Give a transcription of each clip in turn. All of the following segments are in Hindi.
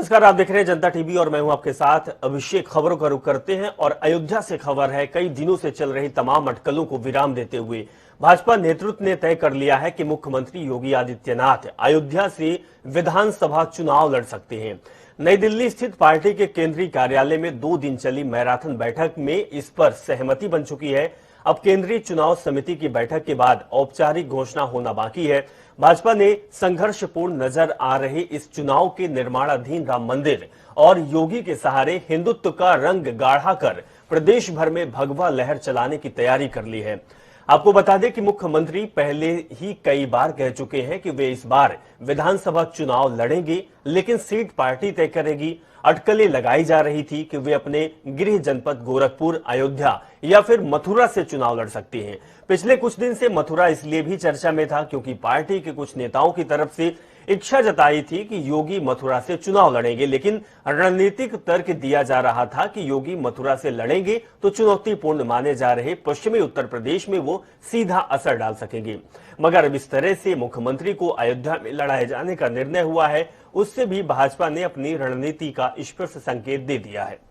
नमस्कार, आप देख रहे हैं जनता टीवी और मैं हूं आपके साथ अभिषेक। खबरों का रुख करते हैं और अयोध्या से खबर है। कई दिनों से चल रही तमाम अटकलों को विराम देते हुए भाजपा नेतृत्व ने तय कर लिया है कि मुख्यमंत्री योगी आदित्यनाथ अयोध्या से विधानसभा चुनाव लड़ सकते हैं। नई दिल्ली स्थित पार्टी के केंद्रीय कार्यालय में 2 दिन चली मैराथन बैठक में इस पर सहमति बन चुकी है। अब केंद्रीय चुनाव समिति की बैठक के बाद औपचारिक घोषणा होना बाकी है। भाजपा ने संघर्षपूर्ण नजर आ रहे इस चुनाव के निर्माणाधीन राम मंदिर और योगी के सहारे हिंदुत्व का रंग गाढ़ा कर प्रदेश भर में भगवा लहर चलाने की तैयारी कर ली है। आपको बता दें कि मुख्यमंत्री पहले ही कई बार कह चुके हैं कि वे इस बार विधानसभा चुनाव लड़ेंगे, लेकिन सीट पार्टी तय करेगी। अटकलें लगाई जा रही थी कि वे अपने गृह जनपद गोरखपुर, अयोध्या या फिर मथुरा से चुनाव लड़ सकते हैं। पिछले कुछ दिन से मथुरा इसलिए भी चर्चा में था क्योंकि पार्टी के कुछ नेताओं की तरफ से इच्छा जताई थी कि योगी मथुरा से चुनाव लड़ेंगे, लेकिन रणनीतिक तर्क दिया जा रहा था कि योगी मथुरा से लड़ेंगे तो चुनौतीपूर्ण माने जा रहे पश्चिमी उत्तर प्रदेश में वो सीधा असर डाल सकेंगे। मगर अब इस तरह से मुख्यमंत्री को अयोध्या में लड़ाए जाने का निर्णय हुआ है, उससे भी भाजपा ने अपनी रणनीति का स्पष्ट संकेत दे दिया है।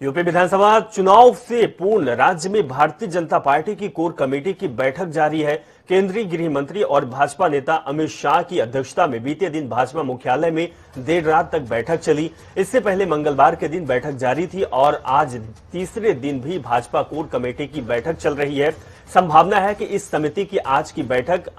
यूपी विधानसभा चुनाव से पूर्ण राज्य में भारतीय जनता पार्टी की कोर कमेटी की बैठक जारी है। केंद्रीय गृह मंत्री और भाजपा नेता अमित शाह की अध्यक्षता में बीते दिन भाजपा मुख्यालय में देर रात तक बैठक चली। इससे पहले मंगलवार के दिन बैठक जारी थी और आज तीसरे दिन भी भाजपा कोर कमेटी की बैठक चल रही है। संभावना है कि इस समिति की आज की बैठक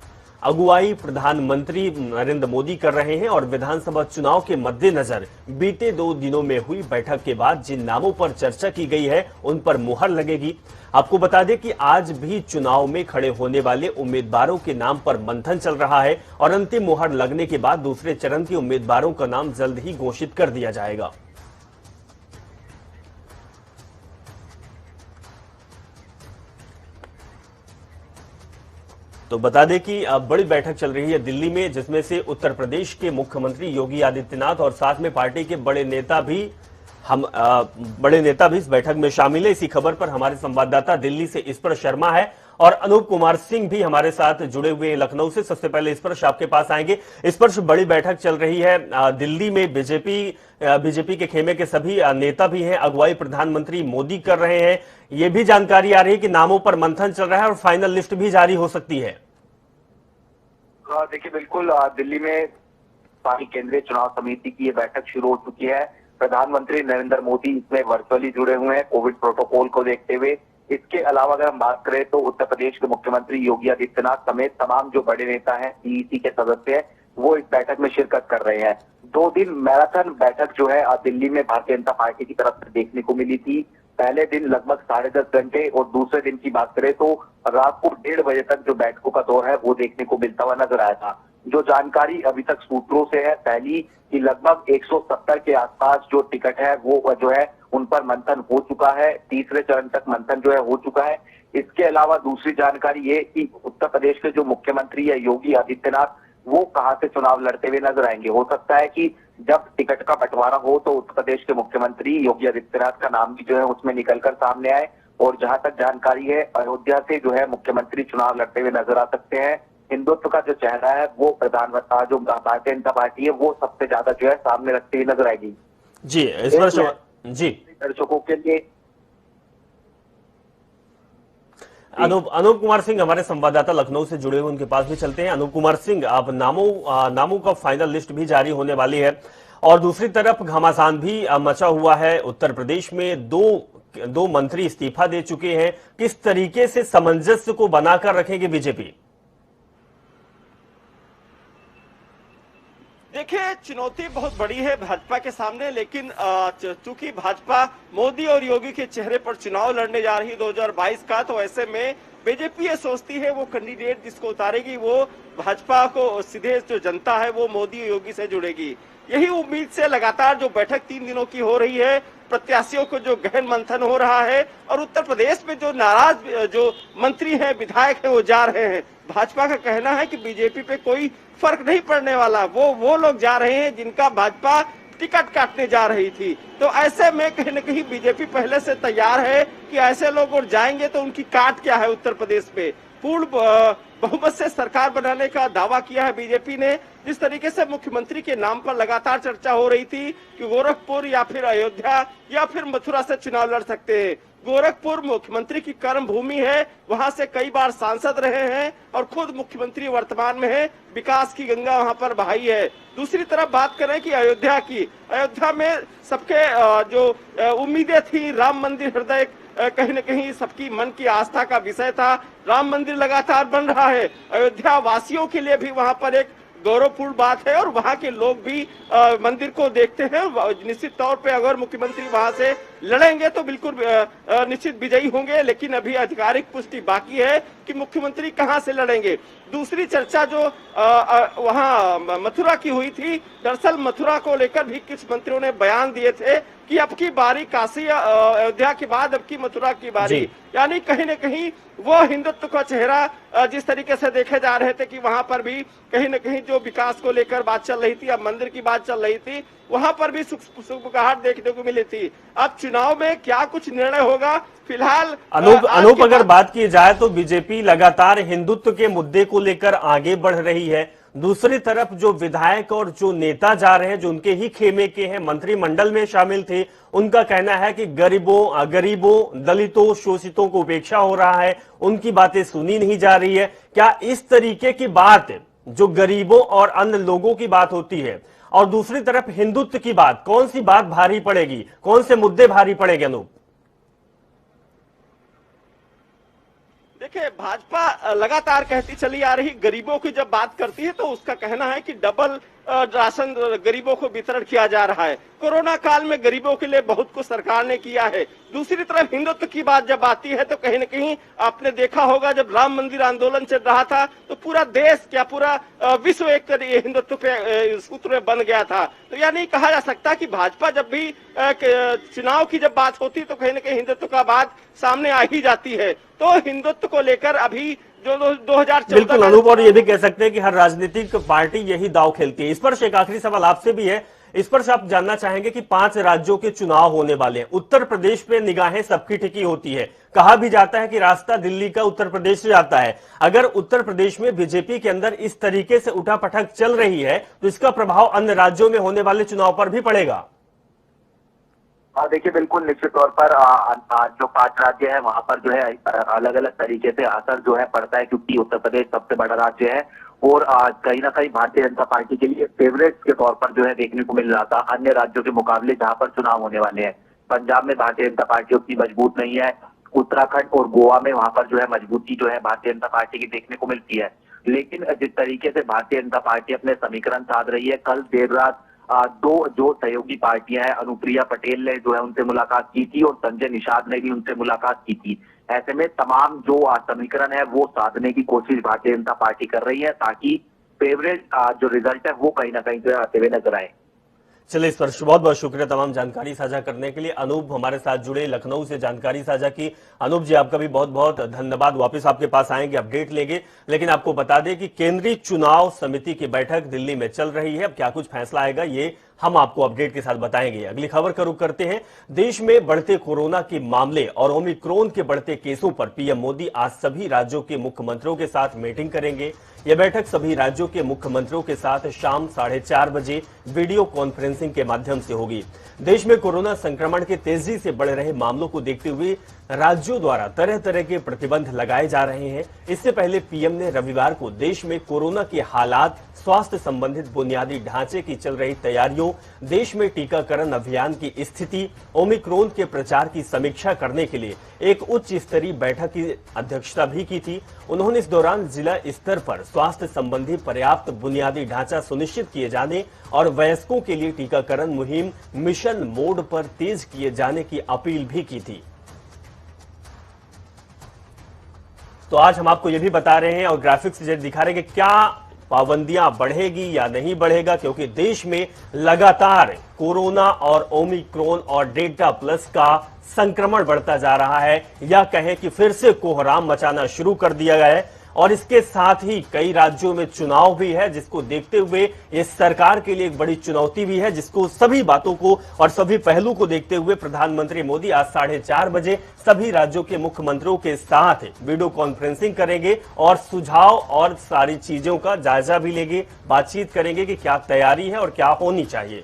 अगुवाई प्रधानमंत्री नरेंद्र मोदी कर रहे हैं और विधानसभा चुनाव के मद्देनजर बीते 2 दिनों में हुई बैठक के बाद जिन नामों पर चर्चा की गई है उन पर मुहर लगेगी। आपको बता दें कि आज भी चुनाव में खड़े होने वाले उम्मीदवारों के नाम पर मंथन चल रहा है और अंतिम मुहर लगने के बाद दूसरे चरण के उम्मीदवारों का नाम जल्द ही घोषित कर दिया जाएगा। तो बता दें कि अब बड़ी बैठक चल रही है दिल्ली में, जिसमें से उत्तर प्रदेश के मुख्यमंत्री योगी आदित्यनाथ और साथ में पार्टी के बड़े नेता भी इस बैठक में शामिल है। इसी खबर पर हमारे संवाददाता दिल्ली से ईश्वर शर्मा है और अनूप कुमार सिंह भी हमारे साथ जुड़े हुए हैं लखनऊ से। सबसे पहले ईश्वर आपके पास आएंगे। ईश्वर, बड़ी बैठक चल रही है दिल्ली में, बीजेपी के खेमे के सभी नेता भी हैं, अगुवाई प्रधानमंत्री मोदी कर रहे हैं। ये भी जानकारी आ रही है कि नामों पर मंथन चल रहा है और फाइनल लिस्ट भी जारी हो सकती है। देखिए, बिल्कुल दिल्ली में पार्टी केंद्रीय चुनाव समिति की ये बैठक शुरू हो चुकी है। प्रधानमंत्री नरेंद्र मोदी इसमें वर्चुअली जुड़े हुए हैं कोविड प्रोटोकॉल को देखते हुए। इसके अलावा अगर हम बात करें तो उत्तर प्रदेश के मुख्यमंत्री योगी आदित्यनाथ समेत तमाम जो बड़े नेता हैं, सीईसी के सदस्य हैं, वो इस बैठक में शिरकत कर रहे हैं। 2 दिन मैराथन बैठक जो है दिल्ली में भारतीय जनता पार्टी की तरफ से देखने को मिली थी। पहले दिन लगभग 10.5 घंटे और दूसरे दिन की बात करें तो रात को 1:30 बजे तक जो बैठकों का दौर है वो देखने को मिलता हुआ नजर आया था। जो जानकारी अभी तक सूत्रों से है, पहली कि लगभग 170 के आसपास जो टिकट है वो जो है उन पर मंथन हो चुका है। तीसरे चरण तक मंथन जो है हो चुका है। इसके अलावा दूसरी जानकारी ये कि उत्तर प्रदेश के जो मुख्यमंत्री है योगी आदित्यनाथ, वो कहां से चुनाव लड़ते हुए नजर आएंगे। हो सकता है कि जब टिकट का बंटवारा हो तो उत्तर प्रदेश के मुख्यमंत्री योगी आदित्यनाथ का नाम भी जो है उसमें निकलकर सामने आए। और जहां तक जानकारी है, अयोध्या से जो है मुख्यमंत्री चुनाव लड़ते हुए नजर आ सकते हैं। हिंदुत्व का जो चेहरा है वो प्रधानमंत्री जो भारतीय जनता पार्टी है वो सबसे ज्यादा जो है सामने रखते हुए नजर आएगी। जी, इस वर्ष जी दर्शकों के लिए अनूप कुमार सिंह हमारे संवाददाता लखनऊ से जुड़े हुए, उनके पास भी चलते हैं। अनूप कुमार सिंह, आप नामों का फाइनल लिस्ट भी जारी होने वाली है और दूसरी तरफ घमासान भी मचा हुआ है। उत्तर प्रदेश में दो मंत्री इस्तीफा दे चुके हैं। किस तरीके से सामंजस्य को बनाकर रखेंगे बीजेपी? देखिए, चुनौती बहुत बड़ी है भाजपा के सामने, लेकिन चूंकि भाजपा मोदी और योगी के चेहरे पर चुनाव लड़ने जा रही है 2022 का, तो ऐसे में बीजेपी ये सोचती है वो कैंडिडेट जिसको उतारेगी वो भाजपा को सीधे जो जनता है वो मोदी और योगी से जुड़ेगी। यही उम्मीद से लगातार जो बैठक 3 दिनों की हो रही है, प्रत्याशियों को जो गहन मंथन हो रहा है और उत्तर प्रदेश में जो नाराज जो मंत्री हैं, विधायक हैं, वो जा रहे हैं। भाजपा का कहना है कि बीजेपी पे कोई फर्क नहीं पड़ने वाला, वो लोग जा रहे हैं जिनका भाजपा टिकट काटने जा रही थी। तो ऐसे में कहीं न कहीं बीजेपी पहले से तैयार है कि ऐसे लोग और जाएंगे तो उनकी काट क्या है उत्तर प्रदेश में। पूर्ण बहुमत से सरकार बनाने का दावा किया है बीजेपी ने। जिस तरीके से मुख्यमंत्री के नाम पर लगातार चर्चा हो रही थी कि गोरखपुर या फिर अयोध्या या फिर मथुरा से चुनाव लड़ सकते हैं। गोरखपुर मुख्यमंत्री की कर्म भूमि है, वहां से कई बार सांसद रहे हैं और खुद मुख्यमंत्री वर्तमान में है, विकास की गंगा वहां पर बहाई है। दूसरी तरफ बात करें कि अयोध्या की, अयोध्या में सबके जो उम्मीदें थी, राम मंदिर हृदय कहीं न कहीं सबकी मन की आस्था का विषय था। राम मंदिर लगातार बन रहा है, अयोध्या वासियों के लिए भी वहां पर एक गौरवपूर्ण बात है और वहां के लोग भी मंदिर को देखते हैं। निश्चित तौर पे अगर मुख्यमंत्री वहां से लड़ेंगे तो बिल्कुल निश्चित विजयी होंगे, लेकिन अभी आधिकारिक पुष्टि बाकी है कि मुख्यमंत्री कहां से लड़ेंगे। दूसरी चर्चा जो वहां मथुरा की हुई थी, दरअसल मथुरा को लेकर भी कुछ मंत्रियों ने बयान दिए थे कि अब की बारी काशी अयोध्या के बाद अब की मथुरा की बारी, यानी कहीं न कहीं वो हिंदुत्व का चेहरा जिस तरीके से देखे जा रहे थे कि वहां पर भी कहीं न कहीं जो विकास को लेकर बात चल रही थी, अब मंदिर की बात चल रही थी, वहां पर भी सुगबुगाहट देखने को मिली थी। अब चुनाव में क्या कुछ निर्णय होगा, फिलहाल अनूप अगर बात की जाए तो बीजेपी लगातार हिंदुत्व के मुद्दे को लेकर आगे बढ़ रही है। दूसरी तरफ जो विधायक और जो नेता जा रहे हैं, जो उनके ही खेमे के हैं, मंत्रिमंडल में शामिल थे, उनका कहना है कि गरीबों, दलितों, शोषितों को उपेक्षा हो रहा है, उनकी बातें सुनी नहीं जा रही है। क्या इस तरीके की बात जो गरीबों और अन्य लोगों की बात होती है और दूसरी तरफ हिंदुत्व की बात, कौन सी बात भारी पड़ेगी, कौन से मुद्दे भारी पड़ेंगे अनूप? देखिए, भाजपा लगातार कहती चली आ रही, गरीबों की जब बात करती है तो उसका कहना है कि डबल राशन गरीबों को वितरण किया जा रहा है। कोरोना काल में गरीबों के लिए बहुत कुछ सरकार ने किया है। दूसरी तरफ हिंदुत्व की बात जब आती है तो कहीं न कहीं आपने देखा होगा, जब राम मंदिर आंदोलन चल रहा था तो पूरा देश, क्या पूरा विश्व एक हिंदुत्व के सूत्र में बन गया था। तो यह नहीं कहा जा सकता कि भाजपा जब भी चुनाव की जब बात होती तो कहीं न कहीं हिंदुत्व का बात सामने आ ही जाती है। तो हिंदुत्व को लेकर अभी जो 2014 बिल्कुल अनूप, और ये भी कह सकते हैं कि हर राजनीतिक पार्टी यही दांव खेलती है। इस पर एक आखिरी सवाल आपसे भी है, इस पर से आप जानना चाहेंगे कि 5 राज्यों के चुनाव होने वाले हैं। उत्तर प्रदेश पे निगाहें सबकी टिकी होती है, कहा भी जाता है कि रास्ता दिल्ली का उत्तर प्रदेश से जाता है। अगर उत्तर प्रदेश में बीजेपी के अंदर इस तरीके से उठापटक चल रही है तो इसका प्रभाव अन्य राज्यों में होने वाले चुनाव पर भी पड़ेगा। देखिए, बिल्कुल निश्चित तौर पर जो 5 राज्य है वहां पर जो है अलग अलग तरीके से असर जो है पड़ता है, क्योंकि उत्तर प्रदेश सबसे बड़ा राज्य है और कहीं ना कहीं भारतीय जनता पार्टी के लिए फेवरेट के तौर पर जो है देखने को मिल रहा था अन्य राज्यों के मुकाबले जहां पर चुनाव होने वाले हैं। पंजाब में भारतीय जनता पार्टी उतनी मजबूत नहीं है, उत्तराखंड और गोवा में वहां पर जो है मजबूती जो है भारतीय जनता पार्टी की देखने को मिलती है। लेकिन जिस तरीके से भारतीय जनता पार्टी अपने समीकरण साध रही है, कल देर रात 2 जो सहयोगी पार्टियां हैं, अनुप्रिया पटेल ने जो है उनसे मुलाकात की थी और संजय निषाद ने भी उनसे मुलाकात की थी। ऐसे में तमाम जो समीकरण है वो साधने की कोशिश भारतीय जनता पार्टी कर रही है ताकि फेवरेट जो रिजल्ट है वो कहीं ना कहीं जो आते हुए नजर आए। चलिए, इस पर बहुत बहुत शुक्रिया तमाम जानकारी साझा करने के लिए। अनूप हमारे साथ जुड़े, लखनऊ से जानकारी साझा की। अनूप जी, आपका भी बहुत बहुत धन्यवाद। वापस आपके पास आएंगे, अपडेट लेंगे, लेकिन आपको बता दें कि केंद्रीय चुनाव समिति की बैठक दिल्ली में चल रही है। अब क्या कुछ फैसला आएगा ये हम आपको अपडेट के साथ बताएंगे। अगली खबर का रुख करते हैं। देश में बढ़ते कोरोना के मामले और ओमिक्रॉन के बढ़ते केसों पर पीएम मोदी आज सभी राज्यों के मुख्यमंत्रियों के साथ मीटिंग करेंगे। यह बैठक सभी राज्यों के मुख्यमंत्रियों के साथ शाम 4:30 बजे वीडियो कॉन्फ्रेंसिंग के माध्यम से होगी। देश में कोरोना संक्रमण के तेजी से बढ़ रहे मामलों को देखते हुए राज्यों द्वारा तरह तरह के प्रतिबंध लगाए जा रहे हैं। इससे पहले पीएम ने रविवार को देश में कोरोना के हालात, स्वास्थ्य संबंधित बुनियादी ढांचे की चल रही तैयारियों, देश में टीकाकरण अभियान की स्थिति, ओमिक्रॉन के प्रचार की समीक्षा करने के लिए एक उच्च स्तरीय बैठक की अध्यक्षता भी की थी। उन्होंने इस दौरान जिला स्तर पर स्वास्थ्य संबंधी पर्याप्त बुनियादी ढांचा सुनिश्चित किए जाने और वयस्कों के लिए टीकाकरण मुहिम मिशन मोड पर तेज किए जाने की अपील भी की थी। तो आज हम आपको यह भी बता रहे हैं और ग्राफिक्स से दिखा रहे हैं कि क्या पाबंदियां बढ़ेगी या नहीं बढ़ेगा, क्योंकि देश में लगातार कोरोना और ओमिक्रॉन और डेल्टा प्लस का संक्रमण बढ़ता जा रहा है, या कहें कि फिर से कोहराम मचाना शुरू कर दिया गया है। और इसके साथ ही कई राज्यों में चुनाव भी है, जिसको देखते हुए ये सरकार के लिए एक बड़ी चुनौती भी है, जिसको सभी बातों को और सभी पहलू को देखते हुए प्रधानमंत्री मोदी आज 4:30 बजे सभी राज्यों के मुख्यमंत्रियों के साथ वीडियो कॉन्फ्रेंसिंग करेंगे और सुझाव और सारी चीजों का जायजा भी लेंगे, बातचीत करेंगे कि क्या तैयारी है और क्या होनी चाहिए।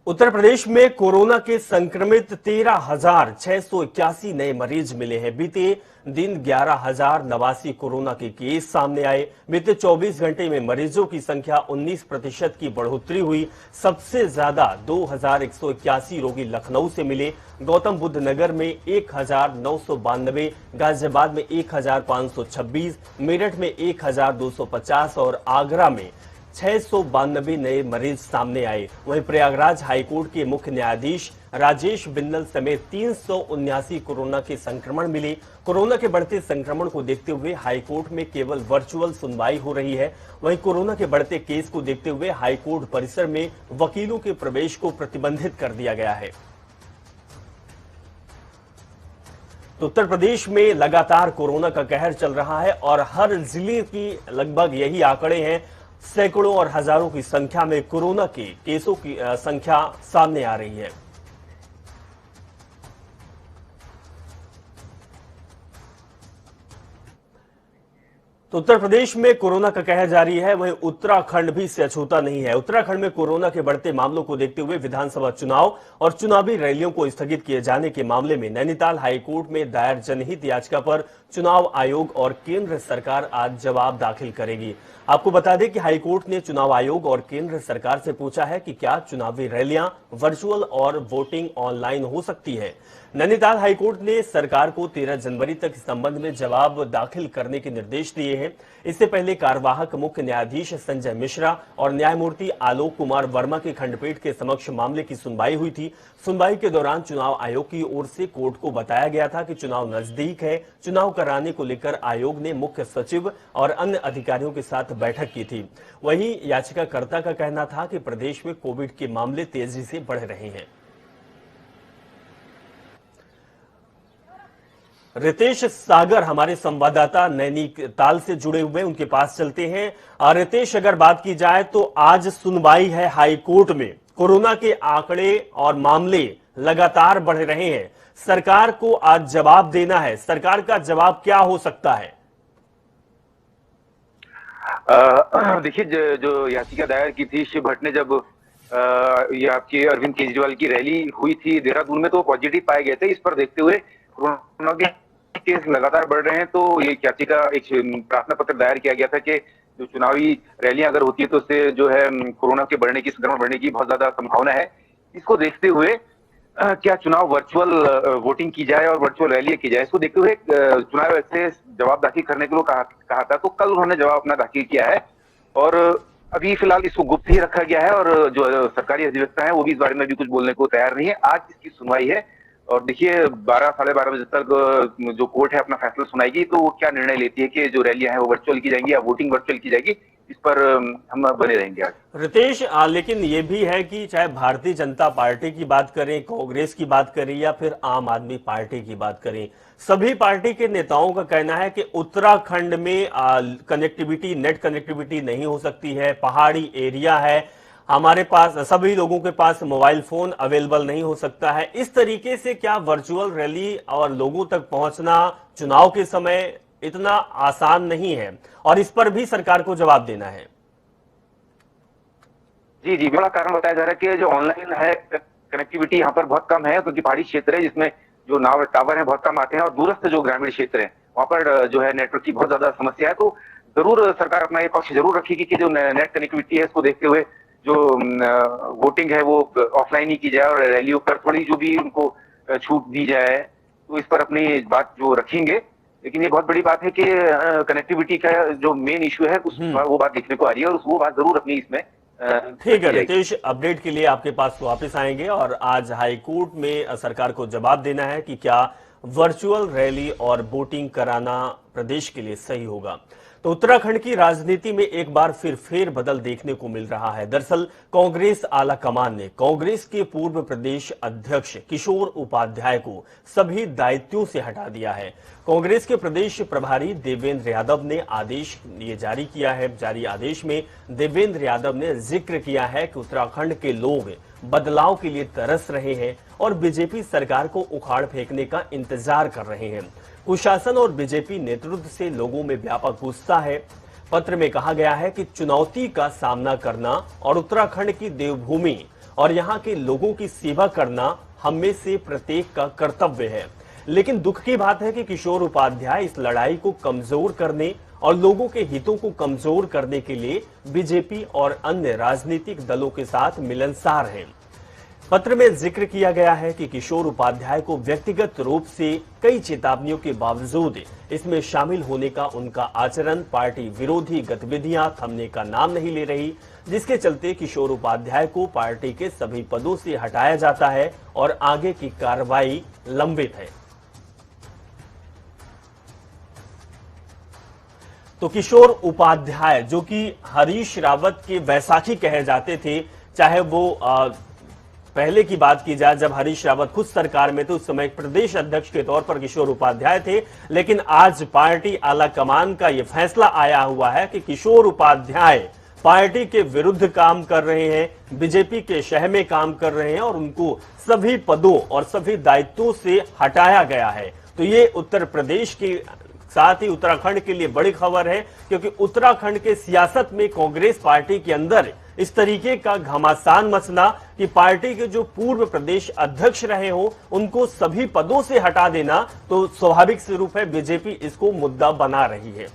उत्तर प्रदेश में कोरोना के संक्रमित 13,681 नए मरीज मिले हैं। बीते दिन 11,089 कोरोना के केस सामने आए। बीते 24 घंटे में मरीजों की संख्या 19% की बढ़ोतरी हुई। सबसे ज्यादा 2,181 रोगी लखनऊ से मिले। गौतम बुद्ध नगर में 1,992, गाजियाबाद में 1,526, मेरठ में 1,250 और आगरा में 692 नए मरीज सामने आए। वहीं प्रयागराज हाईकोर्ट के मुख्य न्यायाधीश राजेश बिंदल समेत 379 कोरोना के संक्रमण मिले। कोरोना के बढ़ते संक्रमण को देखते हुए हाईकोर्ट में केवल वर्चुअल सुनवाई हो रही है। वहीं कोरोना के बढ़ते केस को देखते हुए हाईकोर्ट परिसर में वकीलों के प्रवेश को प्रतिबंधित कर दिया गया है। तो उत्तर प्रदेश में लगातार कोरोना का कहर चल रहा है और हर जिले की लगभग यही आंकड़े हैं। सैकड़ों और हजारों की संख्या में कोरोना के केसों की संख्या सामने आ रही है। तो उत्तर प्रदेश में कोरोना का कहर जारी है, वहीं उत्तराखंड भी इससे अछूता नहीं है। उत्तराखंड में कोरोना के बढ़ते मामलों को देखते हुए विधानसभा चुनाव और चुनावी रैलियों को स्थगित किए जाने के मामले में नैनीताल हाईकोर्ट में दायर जनहित याचिका पर चुनाव आयोग और केंद्र सरकार आज जवाब दाखिल करेगी। आपको बता दें कि हाईकोर्ट ने चुनाव आयोग और केंद्र सरकार से पूछा है कि क्या चुनावी रैलियां वर्चुअल और वोटिंग ऑनलाइन हो सकती है। नैनीताल हाईकोर्ट ने सरकार को 13 जनवरी तक इस संबंध में जवाब दाखिल करने के निर्देश दिए हैं। इससे पहले कार्यवाहक मुख्य न्यायाधीश संजय मिश्रा और न्यायमूर्ति आलोक कुमार वर्मा की खंडपीठ के समक्ष मामले की सुनवाई हुई थी। सुनवाई के दौरान चुनाव आयोग की ओर से कोर्ट को बताया गया था कि चुनाव नजदीक है। चुनाव कराने को लेकर आयोग ने मुख्य सचिव और अन्य अधिकारियों के साथ बैठक की थी। वहीं याचिकाकर्ता का कहना था कि प्रदेश में कोविड के मामले तेजी से बढ़ रहे हैं। रितेश सागर हमारे संवाददाता नैनीताल से जुड़े हुए, उनके पास चलते हैं। रितेश, अगर बात की जाए तो आज सुनवाई है हाईकोर्ट में। कोरोना के आंकड़े और मामले लगातार बढ़ रहे हैं। सरकार को आज जवाब देना है। सरकार का जवाब क्या हो सकता है? देखिए, जो याचिका दायर की थी शिव भट्ट ने, जब ये आपके अरविंद केजरीवाल की रैली हुई थी देहरादून में, तो पॉजिटिव पाए गए थे। इस पर देखते हुए कोरोना के केस लगातार बढ़ रहे हैं, तो ये याचिका, एक प्रार्थना पत्र दायर किया गया था कि जो चुनावी रैलियां अगर होती है तो उससे जो है कोरोना के बढ़ने की, संक्रमण बढ़ने की बहुत ज्यादा संभावना है। इसको देखते हुए क्या चुनाव वर्चुअल वोटिंग की जाए और वर्चुअल रैली की जाए, इसको देखते हुए चुनाव ऐसे जवाब दाखिल करने के लिए कहा था। तो कल उन्होंने जवाब अपना दाखिल किया है और अभी फिलहाल इसको गुप्त ही रखा गया है और जो सरकारी अधिवक्ता है वो भी इस बारे में भी कुछ बोलने को तैयार नहीं है। आज इसकी सुनवाई है और देखिए 12 साढ़े 12 बजे तक जो कोर्ट है अपना फैसला सुनाएगी, तो वो क्या निर्णय लेती है कि जो रैलियां हैं वो वर्चुअल की जाएंगी या वोटिंग वर्चुअल की जाएगी, इस पर हम बने रहेंगे आज। रितेश, लेकिन ये भी है कि चाहे भारतीय जनता पार्टी की बात करें, कांग्रेस की बात करें या फिर आम आदमी पार्टी की बात करें, सभी पार्टी के नेताओं का कहना है कि उत्तराखंड में कनेक्टिविटी, नेट कनेक्टिविटी नहीं हो सकती है। पहाड़ी एरिया है, हमारे पास सभी लोगों के पास मोबाइल फोन अवेलेबल नहीं हो सकता है। इस तरीके से क्या वर्चुअल रैली और लोगों तक पहुंचना चुनाव के समय इतना आसान नहीं है और इस पर भी सरकार को जवाब देना है? जी, बड़ा कारण बताया जा रहा है कि जो ऑनलाइन है कनेक्टिविटी यहाँ पर बहुत कम है, क्योंकि पहाड़ी क्षेत्र है जिसमें जो टावर है बहुत कम आते हैं और दूरस्थ जो ग्रामीण क्षेत्र है वहां पर जो है नेटवर्क की बहुत ज्यादा समस्या है। तो जरूर सरकार अपना ये पक्ष जरूर रखेगी कि जो नेट कनेक्टिविटी है इसको देखते हुए जो वोटिंग है वो ऑफलाइन ही की जाए और रैलियों पर थोड़ी जो भी उनको छूट दी जाए, तो इस पर अपनी बात जो रखेंगे। लेकिन ये बहुत बड़ी बात है कि कनेक्टिविटी का जो मेन इश्यू है वो बात देखने को आ रही है और वो बात जरूर अपनी इसमें ठीक है रितेश, अपडेट के लिए आपके पास वापस आएंगे और आज हाईकोर्ट में सरकार को जवाब देना है कि क्या वर्चुअल रैली और वोटिंग कराना प्रदेश के लिए सही होगा। तो उत्तराखंड की राजनीति में एक बार फिर फेरबदल देखने को मिल रहा है। दरअसल कांग्रेस आला कमान ने कांग्रेस के पूर्व प्रदेश अध्यक्ष किशोर उपाध्याय को सभी दायित्वों से हटा दिया है। कांग्रेस के प्रदेश प्रभारी देवेंद्र यादव ने आदेश ये जारी किया है। जारी आदेश में देवेंद्र यादव ने जिक्र किया है कि उत्तराखंड के लोग बदलाव के लिए तरस रहे हैं और बीजेपी सरकार को उखाड़ फेंकने का इंतजार कर रहे हैं। कुशासन और बीजेपी नेतृत्व से लोगों में व्यापक गुस्सा है। पत्र में कहा गया है कि चुनौती का सामना करना और उत्तराखंड की देवभूमि और यहां के लोगों की सेवा करना हम में से प्रत्येक का कर्तव्य है। लेकिन दुख की बात है कि किशोर उपाध्याय इस लड़ाई को कमजोर करने और लोगों के हितों को कमजोर करने के लिए बीजेपी और अन्य राजनीतिक दलों के साथ मिलनसार हैं। पत्र में जिक्र किया गया है कि किशोर उपाध्याय को व्यक्तिगत रूप से कई चेतावनियों के बावजूद इसमें शामिल होने का उनका आचरण पार्टी विरोधी गतिविधियां थमने का नाम नहीं ले रही, जिसके चलते किशोर उपाध्याय को पार्टी के सभी पदों से हटाया जाता है और आगे की कार्रवाई लंबित है। तो किशोर उपाध्याय जो कि हरीश रावत के बैसाखी कहे जाते थे, चाहे वो पहले की बात की जाए जब हरीश रावत खुद सरकार में थे, उस समय प्रदेश अध्यक्ष के तौर पर किशोर उपाध्याय थे। लेकिन आज पार्टी आला कमान का यह फैसला आया हुआ है कि किशोर उपाध्याय पार्टी के विरुद्ध काम कर रहे हैं, बीजेपी के शह में काम कर रहे हैं और उनको सभी पदों और सभी दायित्वों से हटाया गया है। तो ये उत्तर प्रदेश की साथ ही उत्तराखंड के लिए बड़ी खबर है, क्योंकि उत्तराखंड के सियासत में कांग्रेस पार्टी के अंदर इस तरीके का घमासान मचना कि पार्टी के जो पूर्व प्रदेश अध्यक्ष रहे हो उनको सभी पदों से हटा देना, तो स्वाभाविक स्वरूप है बीजेपी इसको मुद्दा बना रही है।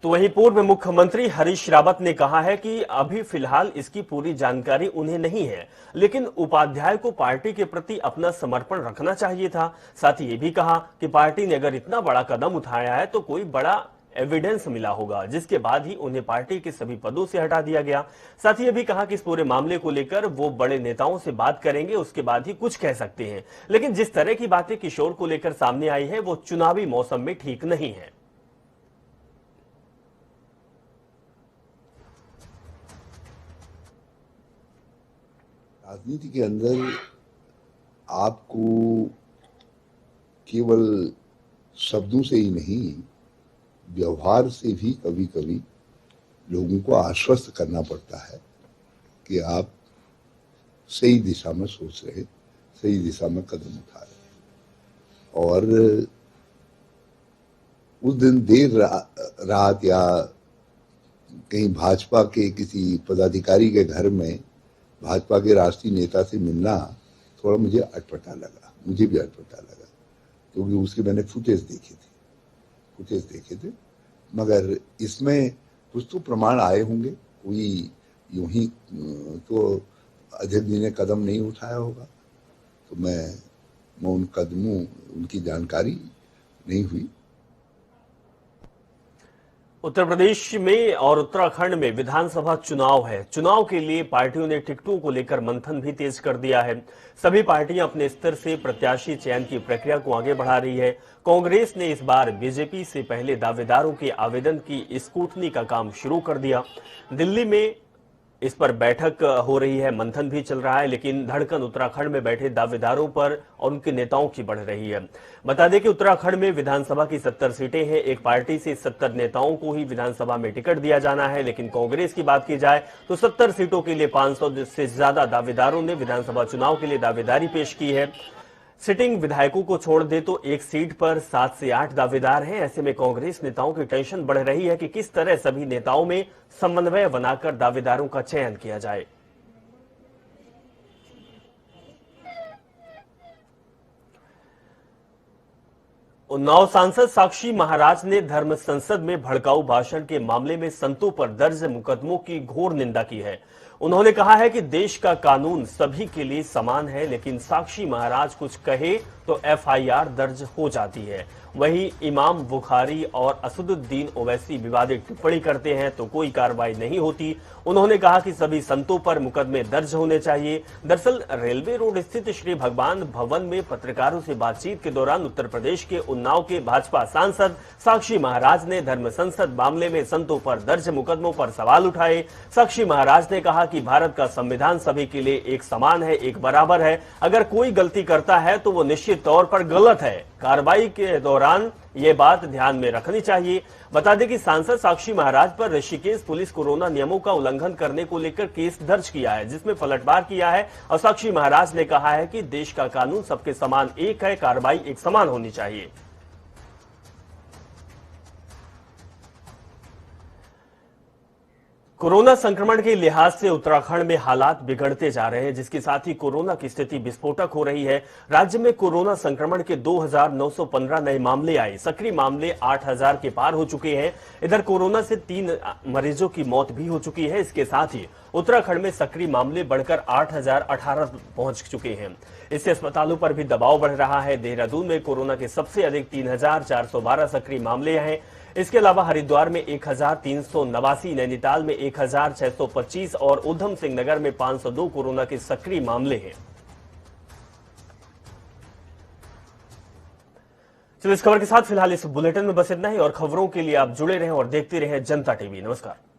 तो वहीं पूर्व मुख्यमंत्री हरीश रावत ने कहा है कि अभी फिलहाल इसकी पूरी जानकारी उन्हें नहीं है, लेकिन उपाध्याय को पार्टी के प्रति अपना समर्पण रखना चाहिए था। साथ ही ये भी कहा कि पार्टी ने अगर इतना बड़ा कदम उठाया है तो कोई बड़ा एविडेंस मिला होगा, जिसके बाद ही उन्हें पार्टी के सभी पदों से हटा दिया गया। साथ ही ये भी कहा कि इस पूरे मामले को लेकर वो बड़े नेताओं से बात करेंगे, उसके बाद ही कुछ कह सकते हैं। लेकिन जिस तरह की बातें किशोर को लेकर सामने आई है वो चुनावी मौसम में ठीक नहीं है। राजनीति के अंदर आपको केवल शब्दों से ही नहीं, व्यवहार से भी कभी कभी लोगों को आश्वस्त करना पड़ता है कि आप सही दिशा में सोच रहे, सही दिशा में कदम उठा रहे। और उस दिन देर रात या कहीं भाजपा के किसी पदाधिकारी के घर में भाजपा के राष्ट्रीय नेता से मिलना थोड़ा मुझे अटपटा लगा, मुझे भी अटपटा लगा, क्योंकि उसके मैंने फुटेज देखे थे। मगर इसमें कुछ तो प्रमाण आए होंगे, कोई यूं ही तो अध्यक्ष जी ने कदम नहीं उठाया होगा। तो मैं उन कदमों, उनकी जानकारी नहीं हुई। उत्तर प्रदेश में और उत्तराखंड में विधानसभा चुनाव है। चुनाव के लिए पार्टियों ने टिकटों को लेकर मंथन भी तेज कर दिया है। सभी पार्टियां अपने स्तर से प्रत्याशी चयन की प्रक्रिया को आगे बढ़ा रही है। कांग्रेस ने इस बार बीजेपी से पहले दावेदारों के आवेदन की स्क्रूटनी का काम शुरू कर दिया। दिल्ली में इस पर बैठक हो रही है, मंथन भी चल रहा है, लेकिन धड़कन उत्तराखंड में बैठे दावेदारों पर और उनके नेताओं की बढ़ रही है। बता दें कि उत्तराखंड में विधानसभा की 70 सीटें हैं। एक पार्टी से 70 नेताओं को ही विधानसभा में टिकट दिया जाना है, लेकिन कांग्रेस की बात की जाए तो 70 सीटों के लिए 500 से ज्यादा दावेदारों ने विधानसभा चुनाव के लिए दावेदारी पेश की है। सिटिंग विधायकों को छोड़ दे तो एक सीट पर 7 से 8 दावेदार हैं। ऐसे में कांग्रेस नेताओं की टेंशन बढ़ रही है कि किस तरह सभी नेताओं में समन्वय बनाकर दावेदारों का चयन किया जाए। उन्नाव सांसद साक्षी महाराज ने धर्म संसद में भड़काऊ भाषण के मामले में संतों पर दर्ज मुकदमों की घोर निंदा की है। उन्होंने कहा है कि देश का कानून सभी के लिए समान है, लेकिन साक्षी महाराज कुछ कहे तो एफआईआर दर्ज हो जाती है। वहीं इमाम बुखारी और असदुद्दीन ओवैसी विवादित टिप्पणी करते हैं तो कोई कार्रवाई नहीं होती। उन्होंने कहा कि सभी संतों पर मुकदमे दर्ज होने चाहिए। दरअसल रेलवे रोड स्थित श्री भगवान भवन में पत्रकारों से बातचीत के दौरान उत्तर प्रदेश के उन्नाव के भाजपा सांसद साक्षी महाराज ने धर्म संसद मामले में संतों पर दर्ज मुकदमों पर सवाल उठाए। साक्षी महाराज ने कहा कि भारत का संविधान सभी के लिए एक समान है, एक बराबर है। अगर कोई गलती करता है तो वो निश्चित तौर पर गलत है। कार्रवाई के दौरान ये बात ध्यान में रखनी चाहिए। बता दें कि सांसद साक्षी महाराज पर ऋषिकेश पुलिस कोरोना नियमों का उल्लंघन करने को लेकर केस दर्ज किया है, जिसमें पलटवार किया है और साक्षी महाराज ने कहा है कि देश का कानून सबके समान एक है, कार्रवाई एक समान होनी चाहिए। कोरोना संक्रमण के लिहाज से उत्तराखंड में हालात बिगड़ते जा रहे हैं, जिसके साथ ही कोरोना की स्थिति विस्फोटक हो रही है। राज्य में कोरोना संक्रमण के 2915 नए मामले आए, सक्रिय मामले 8000 के पार हो चुके हैं। इधर कोरोना से 3 मरीजों की मौत भी हो चुकी है। इसके साथ ही उत्तराखंड में सक्रिय मामले बढ़कर 8018 पहुंच चुके हैं। इससे अस्पतालों पर भी दबाव बढ़ रहा है। देहरादून में कोरोना के सबसे अधिक 3412 सक्रिय मामले हैं। इसके अलावा हरिद्वार में 1389, नैनीताल में 1625 और उधम सिंह नगर में 502 कोरोना के सक्रिय मामले हैं। चलो इस खबर के साथ फिलहाल इस बुलेटिन में बस इतना ही और खबरों के लिए आप जुड़े रहें और देखते रहें जनता टीवी। नमस्कार।